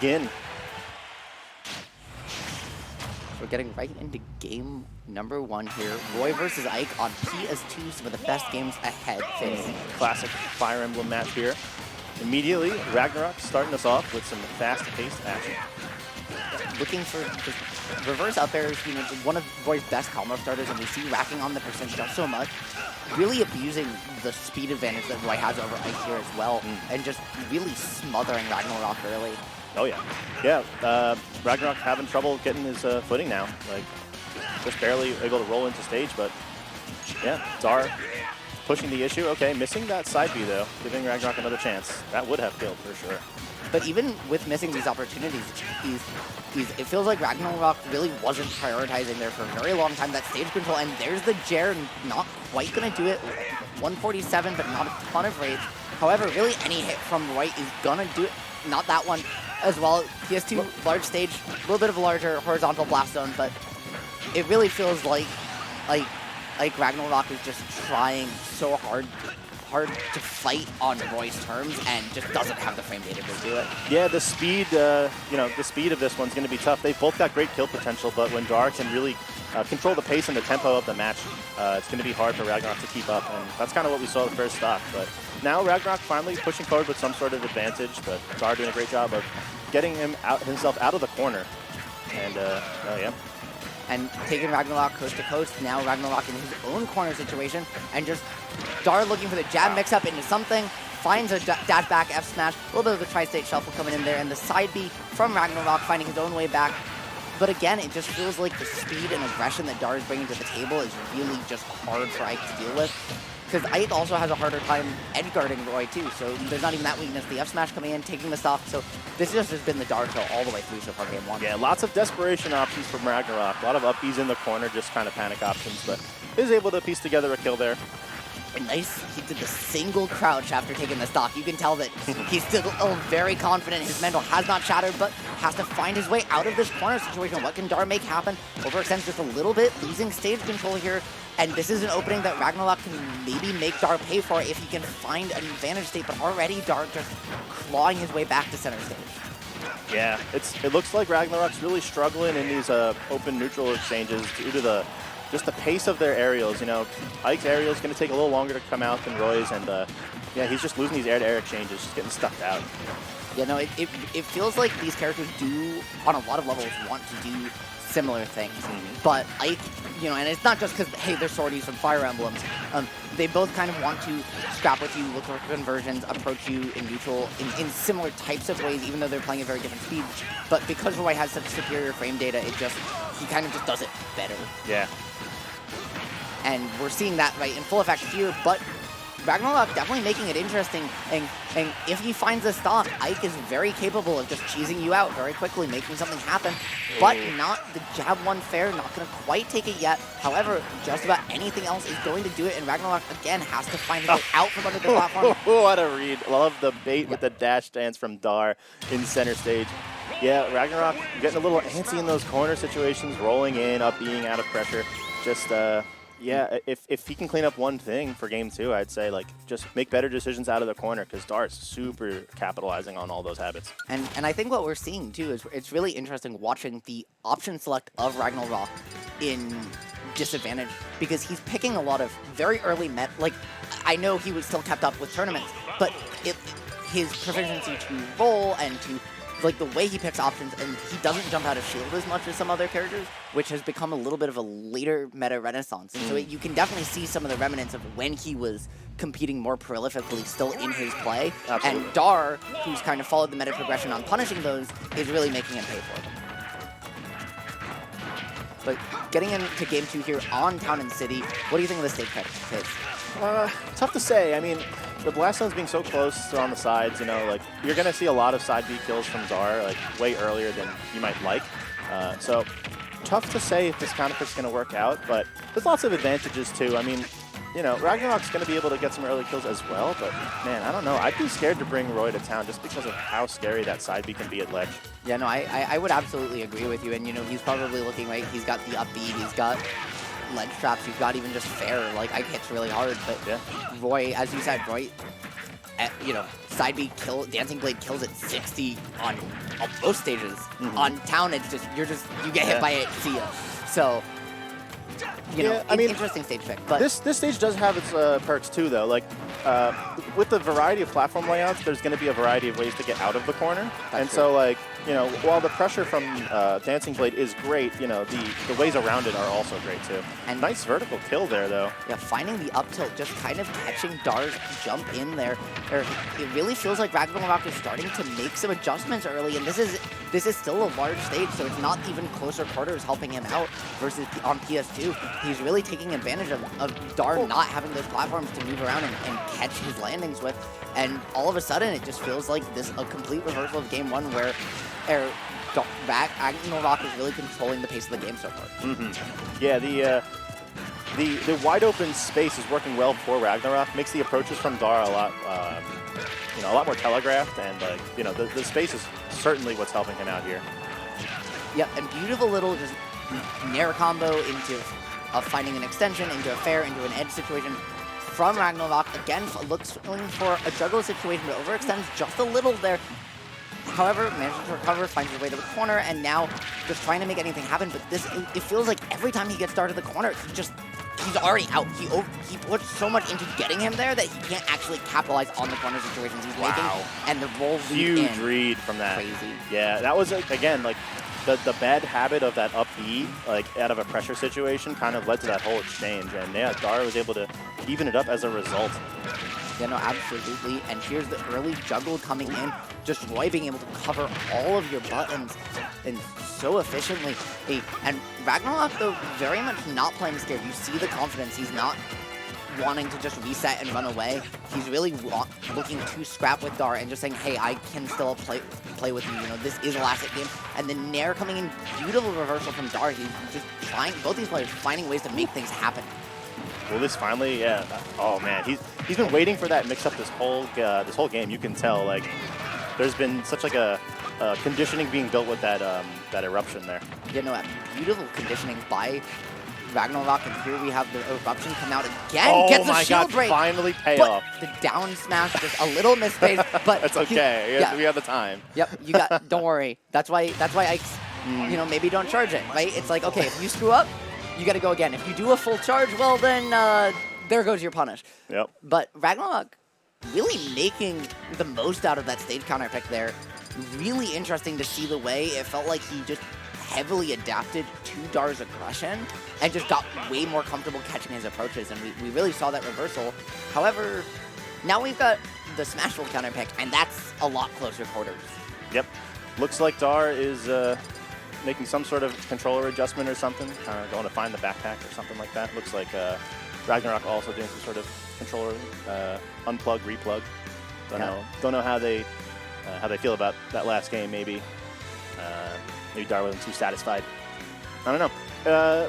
begin. We're getting right into game number 1 here. Roy versus Ike on PS2, some of the best games ahead. Classic Fire Emblem match here. Immediately, Ragnellrok starting us off with some fast-paced action. Looking for just reverse up airs, you know, one of Roy's best combo starters, and we see racking on the percentage just so much. Really abusing the speed advantage that Roy has over Ike here as well, and just really smothering Ragnellrok early. Oh yeah, yeah. Ragnellrok having trouble getting his footing now. Like, just barely able to roll into stage, but yeah, Dar pushing the issue. Okay, missing that side B though, giving Ragnellrok another chance. That would have killed for sure. But even with missing these opportunities, it feels like Ragnellrok really wasn't prioritizing there for a very long time. That stage control, and there's the Jer, not quite going to do it. 147, but not a ton of rage. However, really any hit from Roy is going to do it. Not that one as well. PS2, large stage, a little bit of a larger horizontal blast zone, but it really feels like Ragnellrok is just trying so hard to fight on Roy's terms and just doesn't have the frame data to do it. Yeah, the speed, the speed of this one's going to be tough. They've both got great kill potential, but when Dar can really control the pace and the tempo of the match, it's going to be hard for Ragnellrok to keep up, and that's kind of what we saw the first stock. But now Ragnellrok finally pushing forward with some sort of advantage, but Dar doing a great job of getting himself out of the corner. And, oh yeah. And taking Ragnellrok coast to coast, now Ragnellrok in his own corner situation, and just Dar looking for the jab mix-up into something, finds a dash back F smash, a little bit of the tri-state shuffle coming in there, and the side B from Ragnellrok finding his own way back. But again, it just feels like the speed and aggression that Dar is bringing to the table is really just hard for Ike to deal with. Because Ike also has a harder time edge guarding Roy too, so there's not even that weakness. The F smash coming in, taking the stock, so this just has been the Dar show all the way through so far game 1. Yeah, lots of desperation options from Ragnellrok. A lot of up Bs in the corner, just kind of panic options, but is able to piece together a kill there. And nice, he did the single crouch after taking the stock. You can tell that he's still very confident. His mental has not shattered, but has to find his way out of this corner situation. What can Dar make happen? Overextends just a little bit, losing stage control here. And this is an opening that Ragnellrok can maybe make Dar pay for if he can find an advantage state, but already Dar just clawing his way back to center stage. Yeah, it looks like Ragnellrok's really struggling in these open neutral exchanges due to just the pace of their aerials. You know, Ike's aerial is going to take a little longer to come out than Roy's, and yeah, he's just losing these air-to-air exchanges, just getting stuck out. Yeah, no, it feels like these characters do, on a lot of levels, want to do similar things. But Ike, you know, and it's not just because, hey, they're swordies from Fire Emblems. They both kind of want to scrap with you, look for conversions, approach you in neutral in similar types of ways, even though they're playing at very different speeds. But because Roy has such superior frame data, he kind of just does it better. Yeah. And we're seeing that right in full effect here, but Ragnellrok definitely making it interesting, and if he finds a stock, Ike is very capable of just cheesing you out very quickly, making something happen, but not the jab one fair, not going to quite take it yet. However, just about anything else is going to do it, and Ragnellrok, again, has to find his way out from under the platform. What a read. Love the bait with the dash dance from Dar in center stage. Yeah, Ragnellrok getting a little antsy in those corner situations, rolling in, up being out of pressure. Just, yeah, if he can clean up one thing for game 2, I'd say, like, just make better decisions out of the corner, because Dar's super capitalizing on all those habits. And I think what we're seeing, too, is it's really interesting watching the option select of Ragnellrok in disadvantage, because he's picking a lot of very early like, I know he was still kept up with tournaments, but his proficiency to roll and to, like, the way he picks options, and he doesn't jump out of shield as much as some other characters, which has become a little bit of a later meta renaissance. And so you can definitely see some of the remnants of when he was competing more prolifically still in his play. Absolutely. And Dar, who's kind of followed the meta progression on punishing those, is really making him pay for them. But getting into game 2 here on Town and City, what do you think of the stage pick? Tough to say. I mean, the blast zones being so close on the sides, you know, like, you're going to see a lot of side B kills from Dar, like, way earlier than you might like. So, tough to say if this counter pick's going to work out, but there's lots of advantages, too. I mean, you know, Ragnellrok's going to be able to get some early kills as well, but, man, I don't know. I'd be scared to bring Roy to town just because of how scary that side B can be at ledge. Yeah, no, I would absolutely agree with you, and, you know, he's probably looking, right, he's got the up B, he's got ledge traps, he's got even just fair, like, Ike hits really hard, but yeah. Roy, as you said, Roy, you know, side B kill, Dancing Blade kills at 60 on on most stages. On town, it's just you get hit by it, see ya. So. You know, I mean, interesting stage pick. But this stage does have its perks too, though. Like with the variety of platform layouts, there's going to be a variety of ways to get out of the corner. And so, like, you know, while the pressure from Dancing Blade is great, you know, the ways around it are also great too. And nice vertical kill there, though. Yeah, finding the up tilt, just kind of catching Dar's jump in there. It really feels like Ragnellrok is starting to make some adjustments early, and this is still a large stage, so it's not even closer quarters helping him out versus on PS2. He's really taking advantage of Dar not having those platforms to move around and catch his landings with, and all of a sudden it just feels like a complete reversal of game one where Ragnellrok is really controlling the pace of the game so far. Yeah, the wide open space is working well for Ragnellrok. Makes the approaches from Dar a lot, you know, a lot more telegraphed, and you know, the space is certainly what's helping him out here. Yeah, and beautiful little just nair combo into finding an extension, into a fair, into an edge situation from Ragnellrok. Again, looking for a juggle situation, but overextends just a little there. However, manages to recover, finds his way to the corner, and now just trying to make anything happen. But it feels like every time he gets started to the corner, he's already out. He puts so much into getting him there that he can't actually capitalize on the corner situations he's making. And the roll lead Huge read from that. Crazy. Yeah, that was, again, like, the bad habit of that up E, like, out of a pressure situation kind of led to that whole exchange. And, yeah, Dar was able to even it up as a result. Yeah, no, absolutely. And here's the early juggle coming in. Just Roy being able to cover all of your buttons and so efficiently. And Ragnellrok, though, very much not playing scared. You see the confidence. He's not wanting to just reset and run away. He's really looking to scrap with Dar and just saying, hey, I can still play with you. You know, this is a last hit game. And the Nair coming in, beautiful reversal from Dar. He's just trying, both these players finding ways to make things happen. Well, this finally, yeah. Oh man, he's been waiting for that mix-up this whole game. You can tell, like, there's been such like a conditioning being built with that that eruption there. You know, beautiful conditioning by Ragnellrok, and here we have the eruption come out again. Oh gets my a shield God! break. Finally pay but off. The down smash, just a little misspaced, but That's okay. We have the time. Yep, you got. Don't worry. That's why Ike's, you know, maybe don't charge it. Right? It's like, okay, if you screw up, you got to go again. If you do a full charge, well then there goes your punish. Yep. But Ragnellrok really making the most out of that stage counter pick there. Really interesting to see the way it felt like he just heavily adapted to Dar's aggression and just got way more comfortable catching his approaches, and we really saw that reversal. However, now we've got the Smashville counter pick, and that's a lot closer quarters. Yep. Looks like Dar is making some sort of controller adjustment or something, going to find the backpack or something like that. Looks like Ragnellrok also doing some sort of controller unplug, replug. Don't know how they feel about that last game. Maybe Dar wasn't too satisfied. I don't know.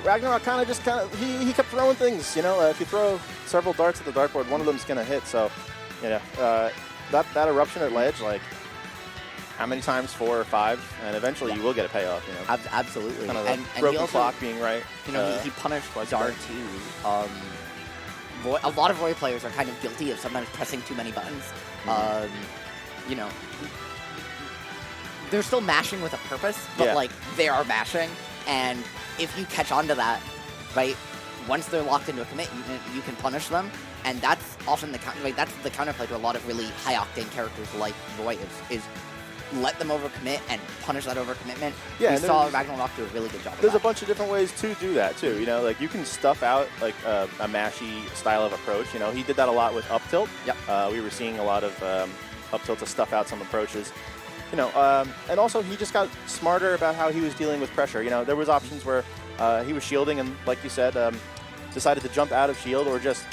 Ragnellrok kind of he kept throwing things. You know, if you throw several darts at the dartboard, one of them's gonna hit. So, you know, that eruption at ledge, like, how many times? 4 or 5, and eventually you will get a payoff. You know, Absolutely. Kind of and broken he also, clock being right. You know, he punished Dar too. A lot of Roy players are kind of guilty of sometimes pressing too many buttons. You know, they're still mashing with a purpose, but like, they are mashing, and if you catch on to that, right, once they're locked into a commit, you can punish them, and that's often the that's the counterplay to a lot of really high octane characters like Roy is let them overcommit and punish that overcommitment. Yeah, we saw Ragnellrok do a really good job of that. There's a bunch of different ways to do that too. You know, like, you can stuff out like a mashy style of approach. You know, he did that a lot with up tilt. Yep. We were seeing a lot of up tilt to stuff out some approaches. You know, and also he just got smarter about how he was dealing with pressure. You know, there was options where he was shielding and, like you said, decided to jump out of shield or just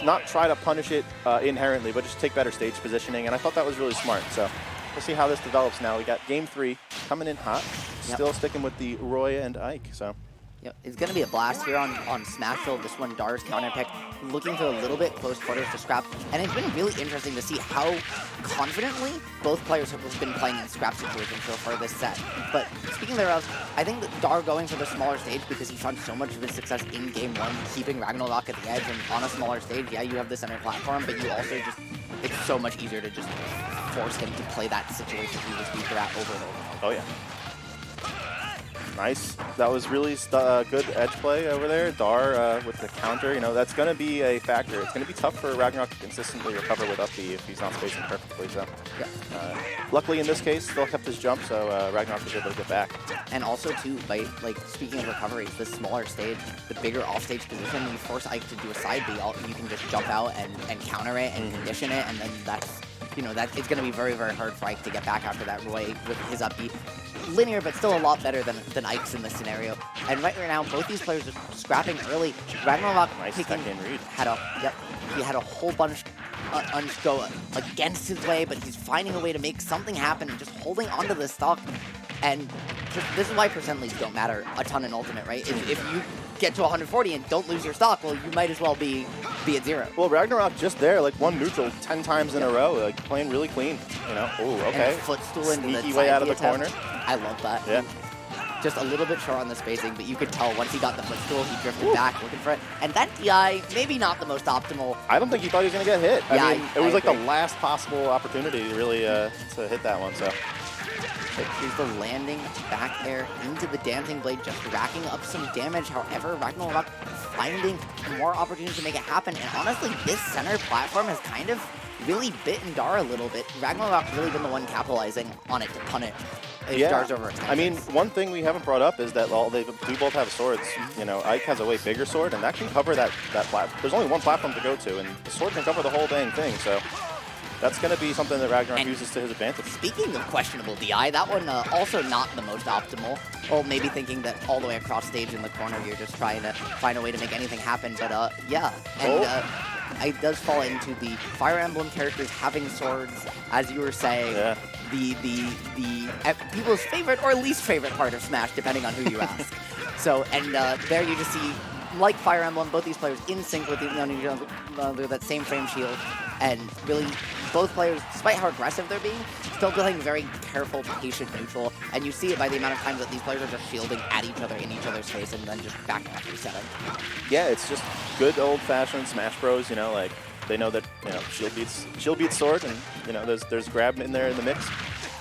not try to punish it inherently, but just take better stage positioning. And I thought that was really smart. So we'll see how this develops now. We got game 3 coming in hot. Still sticking with the Roy and Ike. So. Yep, it's going to be a blast here on Smashville. This one, Dar's counter pick, looking for a little bit close quarters to scrap. And it's been really interesting to see how confidently both players have been playing in scrap situations so far this set. But speaking thereof, I think that Dar going for the smaller stage because he found so much of his success in game 1, keeping Ragnellrok at the edge and on a smaller stage. Yeah, you have the center platform, but you also just, it's so much easier to just force him to play that situation he was weaker at over and over. Oh, yeah. Nice. That was really good edge play over there. Dar with the counter, that's going to be a factor. It's going to be tough for Ragnellrok to consistently recover with up B if he's not spacing perfectly. So, Yeah. Luckily in this case, still kept his jump, so Ragnellrok was able to get back. And also, too, by speaking of recoveries, the smaller stage, the bigger offstage position, when you force Ike to do a side B, you can just jump out and counter it and condition it, and then that's, it's going to be very, very hard for Ike to get back after that Roy with his up B. Linear, but still a lot better than Ike's in this scenario. And right now, both these players are scrapping early. Ragnellrok nice he had a whole bunch go against his way, but he's finding a way to make something happen and just holding onto the stock. And this is why percent leads don't matter a ton in Ultimate, right? If you get to 140 and don't lose your stock, well, you might as well be at 0. Well, Ragnellrok just there, one neutral 10 times in a row, playing really clean. Oh, okay. And a footstool into the sneaky way out of the attempt. corner. I love that. Yeah. Just a little bit short on the spacing, but you could tell once he got the footstool, he drifted back looking for it. And that DI, maybe not the most optimal. I don't think he thought he was going to get hit. Yeah, I mean, it was I the agree. last possible opportunity really to hit that one. So. But here's the landing back there into the Dancing Blade, just racking up some damage. However, Ragnellrok finding more opportunities to make it happen. And honestly, this center platform has kind of really bitten Dar a little bit. Ragnellrok really been the one capitalizing on it to pun it. Dar's over I mean, one thing we haven't brought up is that they both have swords. Ike has a way bigger sword, and that can cover that platform. There's only one platform to go to, and the sword can cover the whole dang thing. So that's going to be something that Ragnellrok uses to his advantage. Speaking of questionable DI, that one also not the most optimal. Well, maybe thinking that all the way across stage in the corner, you're just trying to find a way to make anything happen. But yeah, and it does fall into the Fire Emblem characters having swords, as you were saying. Yeah. The people's favorite or least favorite part of Smash, depending on who you ask. So, and there you just see, like Fire Emblem, both these players in sync with that same frame shield, and really both players, despite how aggressive they're being, still playing very careful, patient, neutral, and you see it by the amount of times that these players are just shielding at each other in each other's face and then just backing up resetting. Yeah, it's just good old-fashioned Smash Bros. They know that shield beats sword, and there's grab in there in the mix,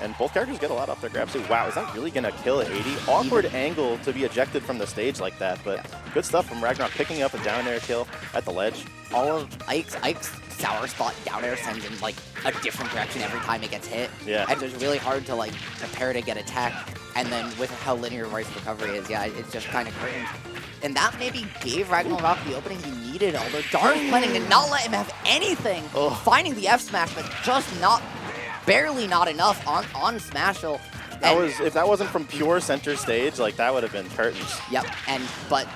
and both characters get a lot off their grabs too. Wow, is that really gonna kill at 80? Awkward angle to be ejected from the stage like that, but good stuff from Ragnellrok picking up a down air kill at the ledge. All of Ike's sour spot down air sends in a different direction every time it gets hit. Yeah. And it's really hard to prepare to get attacked. And then with how linear Roy's recovery is, yeah, it's just kind of curtains. And that maybe gave Ragnellrok the opening he needed, although Dar's planning to not let him have anything. Finding the F smash, but just barely not enough on Smashville. If that wasn't from pure center stage, that would have been curtains. Yep, but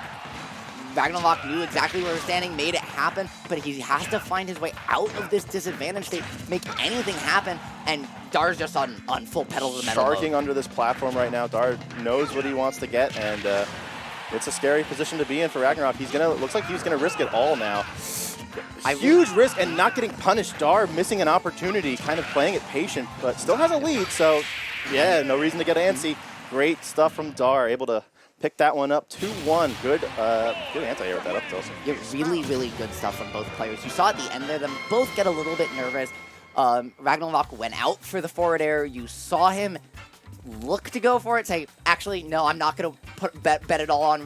Ragnellrok knew exactly where he was standing, made it happen, but he has to find his way out of this disadvantage state, make anything happen, and Dar's just on full pedal to the metal Sharking mode. under this platform right now. Dar knows what he wants to get, and it's a scary position to be in for Ragnellrok. Looks like he's gonna risk it all now. Huge risk and not getting punished. Dar missing an opportunity, kind of playing it patient, but still has a lead, so yeah, no reason to get antsy. Great stuff from Dar, able to pick that one up. 2-1. Good anti-air with that up tilt. Yeah, really, really good stuff from both players. You saw at the end there, them both get a little bit nervous. Ragnellrok went out for the forward air. You saw him look to go for it, say, actually, no, I'm not going to bet it all on